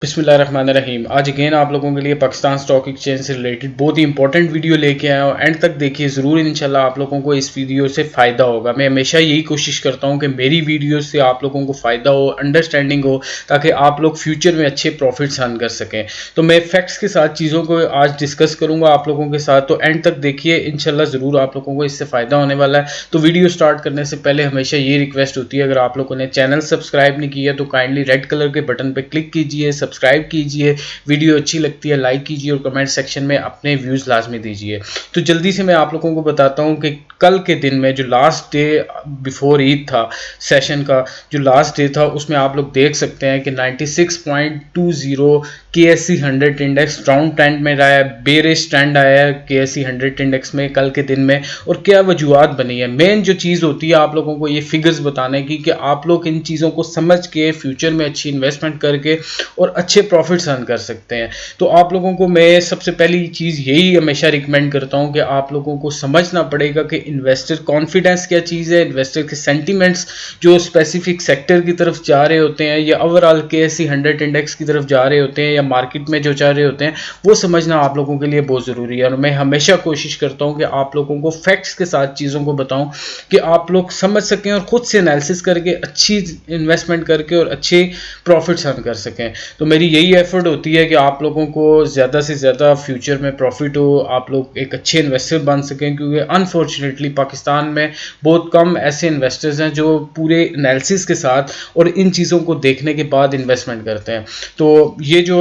बिस्मिल्लाहिर्रहमानिर्रहीम। आज अगेन आप लोगों के लिए पाकिस्तान स्टॉक एक्सचेंज से रिलेटेड बहुत ही इंपॉर्टेंट वीडियो लेके आया हूँ। एंड तक देखिए ज़रूर, इंशाल्लाह आप लोगों को इस वीडियो से फ़ायदा होगा। मैं हमेशा यही कोशिश करता हूँ कि मेरी वीडियो से आप लोगों को फ़ायदा हो, अंडरस्टैंडिंग हो, ताकि आप लोग फ्यूचर में अच्छे प्रॉफिट्स अर्न कर सकें। तो मैं फैक्ट्स के साथ चीज़ों को आज डिस्कस करूँगा आप लोगों के साथ, तो एंड तक देखिए, इंशाल्लाह ज़रूर आप लोगों को इससे फ़ायदा होने वाला है। तो वीडियो स्टार्ट करने से पहले हमेशा ये रिक्वेस्ट होती है, अगर आप लोगों ने चैनल सब्सक्राइब नहीं किया तो काइंडली रेड कलर के बटन पर क्लिक कीजिए, सब्सक्राइब कीजिए, वीडियो अच्छी लगती है लाइक कीजिए और कमेंट सेक्शन में अपने व्यूज़ लाजमी दीजिए। तो जल्दी से मैं आप लोगों को बताता हूं कि कल के दिन में जो लास्ट डे बिफोर ईद था, सेशन का जो लास्ट डे था, उसमें आप लोग देख सकते हैं कि 96.20 KSE 100 इंडेक्स डाउन ट्रेंड में रहा है, बेरिश ट्रेंड आया है KSE 100 इंडेक्स में कल के दिन में। और क्या वजूहत बनी है, मेन जो चीज़ होती है आप लोगों को ये फिगर्स बताने की कि आप लोग इन चीज़ों को समझ के फ्यूचर में अच्छी इन्वेस्टमेंट करके और अच्छे प्रॉफिट्स अर्न कर सकते हैं। तो आप लोगों को मैं सबसे पहली चीज़ यही हमेशा रिकमेंड करता हूं कि आप लोगों को समझना पड़ेगा कि इन्वेस्टर कॉन्फिडेंस क्या चीज़ है, इन्वेस्टर के सेंटीमेंट्स जो स्पेसिफिक सेक्टर की तरफ जा रहे होते हैं या ओवरऑल KSE 100 इंडेक्स की तरफ जा रहे होते हैं या मार्केट में जो जा रहे होते हैं, वो समझना आप लोगों के लिए बहुत ज़रूरी है। और मैं हमेशा कोशिश करता हूँ कि आप लोगों को फैक्ट्स के साथ चीज़ों को बताऊँ कि आप लोग समझ सकें और ख़ुद से एनालिसिस करके अच्छी इन्वेस्टमेंट करके और अच्छे प्रॉफिट्स अर्न कर सकें। तो मेरी यही एफर्ट होती है कि आप लोगों को ज़्यादा से ज़्यादा फ्यूचर में प्रॉफिट हो, आप लोग एक अच्छे इन्वेस्टर बन सकें, क्योंकि अनफॉर्चुनेटली पाकिस्तान में बहुत कम ऐसे इन्वेस्टर्स हैं जो पूरे एनालिसिस के साथ और इन चीज़ों को देखने के बाद इन्वेस्टमेंट करते हैं। तो ये जो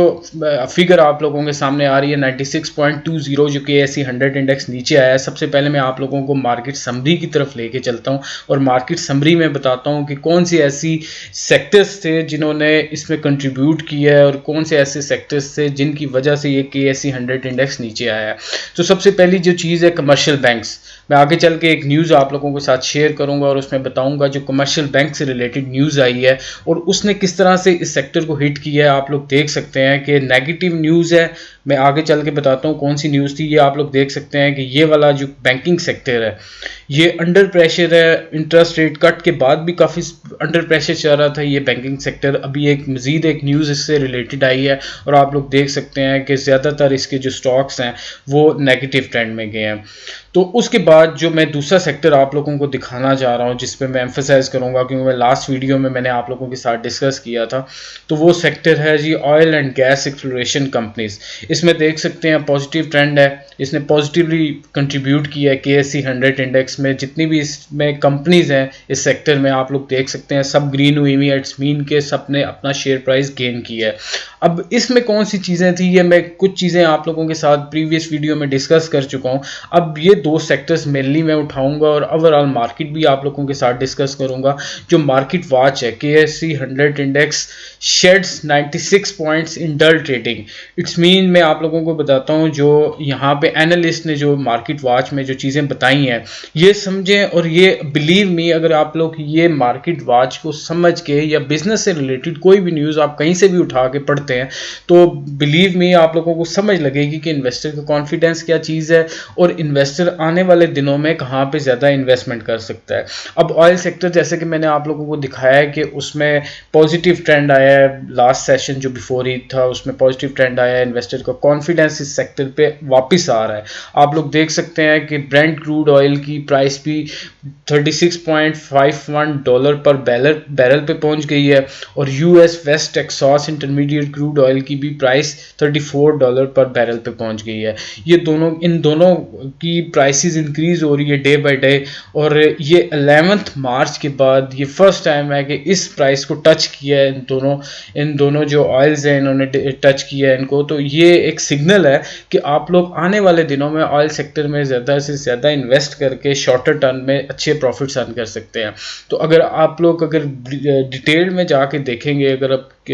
फिगर आप लोगों के सामने आ रही है 96.20 जो KSE 100 इंडेक्स नीचे आया है, सबसे पहले मैं आप लोगों को मार्केट समरी की तरफ लेके चलता हूँ और मार्केट समरी में बताता हूँ कि कौन सी ऐसी सेक्टर्स थे जिन्होंने इसमें कंट्रीब्यूट किया है और कौन से ऐसे सेक्टर्स थे जिनकी वजह से ये KSE 100 इंडेक्स नीचे आया है। तो सबसे पहली जो चीज़ है कमर्शियल बैंक्स। मैं आगे चल के एक न्यूज़ आप लोगों के साथ शेयर करूंगा और उसमें बताऊंगा जो कमर्शियल बैंक से रिलेटेड न्यूज़ आई है और उसने किस तरह से इस सेक्टर को हिट किया है। आप लोग देख सकते हैं कि नेगेटिव न्यूज़ है, मैं आगे चल के बताता हूँ कौन सी न्यूज़ थी। ये आप लोग देख सकते हैं कि ये वाला जो बैंकिंग सेक्टर है ये अंडर प्रेशर है, इंटरेस्ट रेट कट के बाद भी काफ़ी अंडर प्रेशर चल रहा था ये बैंकिंग सेक्टर। अभी एक मज़ीद एक न्यूज़ इससे रिलेटेड आई है और आप लोग देख सकते हैं कि ज़्यादातर इसके जो स्टॉक्स हैं वो नेगेटिव ट्रेंड में गए हैं। तो उसके बाद जो मैं दूसरा सेक्टर आप लोगों को दिखाना चाह रहा हूँ, जिस पे मैं एम्फेसाइज करूँगा क्योंकि मैं लास्ट वीडियो में मैंने आप लोगों के साथ डिस्कस किया था, तो वो सेक्टर है जी oil and gas exploration companies. इसमें देख सकते हैं पॉजिटिव ट्रेंड है, इसने पॉजिटिवली कंट्रीब्यूट किया है KSE 100 इंडेक्स में। जितनी भी इसमें कंपनीज हैं इस सेक्टर में आप लोग देख सकते हैं सब ग्रीन हुई हुई, इट्स मीन के सब ने अपना शेयर प्राइस गेन किया है। अब इसमें कौन सी चीज़ें थी, ये मैं कुछ चीज़ें आप लोगों के साथ प्रीवियस वीडियो में डिस्कस कर चुका हूँ। अब ये दो सेक्टर्स मेनली मैं उठाऊंगा और ओवरऑल मार्केट भी आप लोगों के साथ डिस्कस करूंगा। जो मार्केट वॉच है KSE 100 index sheds 96 points in dull trading. It's mean मैं आप लोगों को बताता हूँ जो यहाँ पे एनालिस्ट ने जो मार्केट वॉच में जो चीज़ें बताई हैं ये समझें और ये बिलीव मी, अगर आप लोग ये मार्केट वॉच को समझ के या बिजनेस से रिलेटेड कोई भी न्यूज़ आप कहीं से भी उठा के पढ़ते हैं तो बिलीव मी आप लोगों को समझ लगेगी कि इन्वेस्टर का कॉन्फिडेंस क्या चीज़ है और इन्वेस्टर आने वाले दिनों में कहाँ पे ज़्यादा इन्वेस्टमेंट कर सकता है। अब ऑयल सेक्टर जैसे कि मैंने आप लोगों को दिखाया है कि उसमें पॉजिटिव ट्रेंड आया है, लास्ट सेशन जो बिफोर ईद था उसमें पॉजिटिव ट्रेंड आया है, इन्वेस्टर का कॉन्फिडेंस इस सेक्टर पे वापस आ रहा है। आप लोग देख सकते हैं कि ब्रेंट क्रूड ऑयल की प्राइस भी $36.51 पर बैरल पे पहुंच गई है और US West Texas intermediate crude oil की भी प्राइस $34 पर बैरल पे पहुंच गई है। ये दोनों, इन दोनों की प्राइसेस इंक्रीज हो रही है डे बाय डे और ये 11 मार्च के बाद ये फर्स्ट टाइम है कि इस प्राइस को टच किया है। इन दोनों जो ऑयल्स हैं इन्होंने टच किया है इनको। तो ये एक सिग्नल है कि आप लोग आने वाले दिनों में ऑयल सेक्टर में ज़्यादा से ज़्यादा इन्वेस्ट करके शॉर्टर टर्म में अच्छे प्रॉफिट्स अर्न कर सकते हैं। तो अगर आप लोग डिटेल में जाके देखेंगे, अगर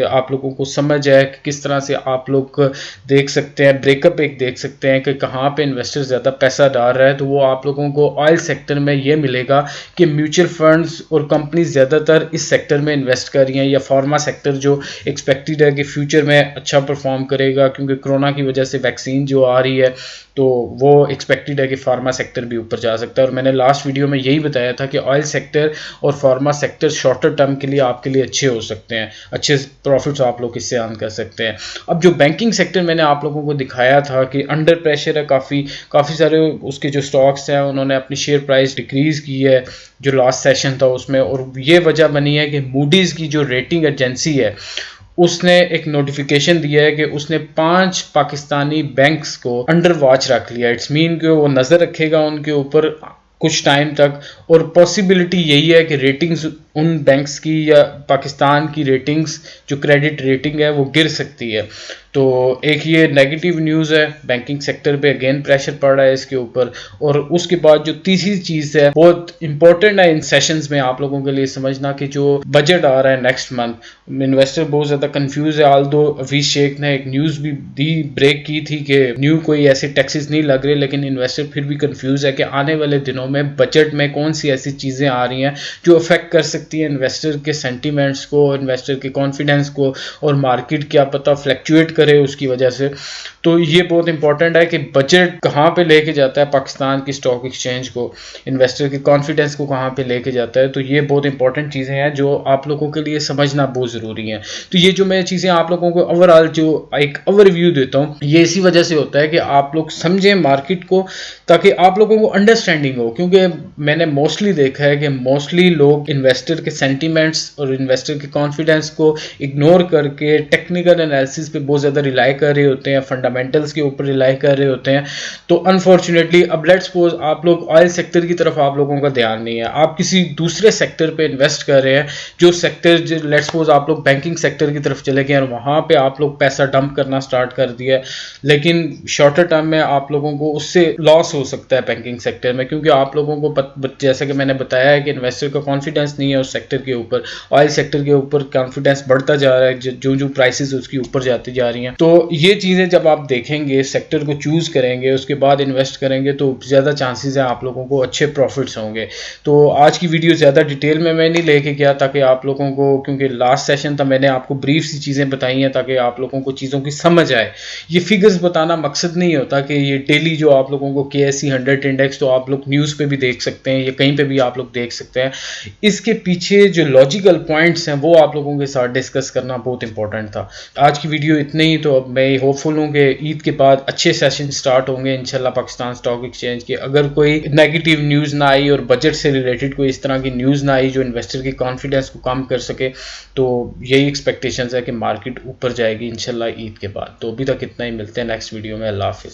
आप लोगों को समझ आए कि किस तरह से आप लोग देख सकते हैं, ब्रेकअप एक देख सकते हैं कि कहाँ पे इन्वेस्टर ज़्यादा पैसा डाल रहा है, तो वो आप लोगों को ऑयल सेक्टर में ये मिलेगा कि म्यूचुअल फंड्स और कंपनी ज़्यादातर इस सेक्टर में इन्वेस्ट कर रही हैं। या फार्मा सेक्टर जो एक्सपेक्टेड है कि फ्यूचर में अच्छा परफॉर्म करेगा क्योंकि कोरोना की वजह से वैक्सीन जो आ रही है तो वो एक्सपेक्टेड है कि फार्मा सेक्टर भी ऊपर जा सकता है। और मैंने लास्ट वीडियो में यही बताया था कि ऑयल सेक्टर और फार्मा सेक्टर शॉर्टर टर्म के लिए आपके लिए अच्छे हो सकते हैं, अच्छे प्रॉफिट्स आप लोग इससे अर्न कर सकते हैं। अब जो बैंकिंग सेक्टर मैंने आप लोगों को दिखाया था कि अंडर प्रेशर है, काफ़ी सारे उसके जो स्टॉक्स हैं उन्होंने अपनी शेयर प्राइस डिक्रीज़ की है जो लास्ट सेशन था उसमें, और ये वजह बनी है कि मूडीज़ की जो रेटिंग एजेंसी है उसने एक नोटिफिकेशन दिया है कि उसने 5 पाकिस्तानी बैंक्स को अंडर वॉच रख लिया। इट्स मीन कि वो नज़र रखेगा उनके ऊपर कुछ टाइम तक, और पॉसिबिलिटी यही है कि रेटिंग्स उन बैंक्स की या पाकिस्तान की रेटिंग्स जो क्रेडिट रेटिंग है वो गिर सकती है। तो एक ये नेगेटिव न्यूज़ है, बैंकिंग सेक्टर पे अगेन प्रेशर पड़ रहा है इसके ऊपर। और उसके बाद जो तीसरी चीज़ है बहुत इंपॉर्टेंट है इन सेशंस में आप लोगों के लिए समझना, कि जो बजट आ रहा है नेक्स्ट मंथ, इन्वेस्टर बहुत ज़्यादा कंफ्यूज है। आल्दो अवीज शेख ने एक न्यूज़ भी दी, ब्रेक की थी कि न्यू कोई ऐसे टैक्सेस नहीं लग रहे, लेकिन इन्वेस्टर फिर भी कंफ्यूज है कि आने वाले दिनों में बजट में कौन सी ऐसी चीज़ें आ रही हैं जो अफेक्ट कर सकती है इन्वेस्टर के सेंटीमेंट्स को, इन्वेस्टर के कॉन्फिडेंस को, और मार्केट क्या पता फ्लैक्चुएट करे उसकी वजह से। तो ये बहुत इंपॉर्टेंट है कि बजट कहाँ पे लेके जाता है पाकिस्तान की स्टॉक एक्सचेंज को, इन्वेस्टर के कॉन्फिडेंस को कहाँ पे लेके जाता है। तो ये बहुत इंपॉर्टेंट चीज़ें हैं जो आप लोगों के लिए समझना बहुत ज़रूरी है। तो ये जो मैं चीज़ें आप लोगों को ओवरऑल जो एक ओवरव्यू देता हूँ, ये इसी वजह से होता है कि आप लोग समझें मार्केट को, ताकि आप लोगों को अंडरस्टैंडिंग हो। क्योंकि मैंने मोस्टली देखा है कि मोस्टली लोग इन्वेस्टर के सेंटीमेंट्स और इन्वेस्टर के कॉन्फिडेंस को इग्नोर करके टेक्निकल एनालिसिस पे बहुत ज़्यादा रिलाई कर रहे होते हैं, फंडामेंटल्स के ऊपर रिलाई कर रहे होते हैं। तो अनफॉर्चुनेटली अब लेट्स सपोज आप लोग ऑयल सेक्टर की तरफ आप लोगों का ध्यान नहीं है, आप किसी दूसरे सेक्टर पे इन्वेस्ट कर रहे हैं, जो सेक्टर लेट्स सपोज आप लोग बैंकिंग सेक्टर की तरफ चले गए और वहाँ पे आप लोग पैसा डंप करना स्टार्ट कर दिया, लेकिन शॉर्टर टर्म में आप लोगों को उससे लॉस हो सकता है बैंकिंग सेक्टर में, क्योंकि आप लोगों को जैसा कि मैंने बताया है कि इन्वेस्टर का कॉन्फिडेंस नहीं है उस सेक्टर के ऊपर। ऑयल सेक्टर के ऊपर कॉन्फिडेंस बढ़ता जा रहा है, जो जो प्राइसेस उसकी ऊपर जाती जा रही हैं। तो ये चीज़ें जब आप देखेंगे, सेक्टर को चूज़ करेंगे, उसके बाद इन्वेस्ट करेंगे, तो ज़्यादा चांसेस हैं आप लोगों को अच्छे प्रॉफिट्स होंगे। तो आज की वीडियो ज़्यादा डिटेल में मैं नहीं लेके गया, ताकि आप लोगों को, क्योंकि लास्ट सेशन था मैंने आपको ब्रीफ सी चीज़ें बताई हैं ताकि आप लोगों को चीज़ों की समझ आए। ये फिगर्स बताना मकसद नहीं होता कि ये डेली जो आप लोगों को KSE 100 इंडेक्स तो आप लोग न्यूज़ पे भी देख सकते हैं, या कहीं पे भी आप लोग देख सकते हैं। इसके पीछे जो लॉजिकल पॉइंट्स हैं वो आप लोगों के साथ डिस्कस करना बहुत इंपॉर्टेंट था। आज की वीडियो इतने ही। तो अब मैं होपफुल हूँ कि ईद के बाद अच्छे सेशन स्टार्ट होंगे इंशाल्लाह पाकिस्तान स्टॉक एक्सचेंज के। अगर कोई नेगेटिव न्यूज़ ना आई और बजट से रिलेटेड कोई इस तरह की न्यूज़ ना आई जो इन्वेस्टर की कॉन्फिडेंस को कम कर सके, तो यही एक्सपेक्टेशंस है कि मार्केट ऊपर जाएगी इंशाल्लाह ईद के बाद। तो अभी तक इतना ही, मिलते हैं नेक्स्ट वीडियो में। अल्लाह हाफिज़।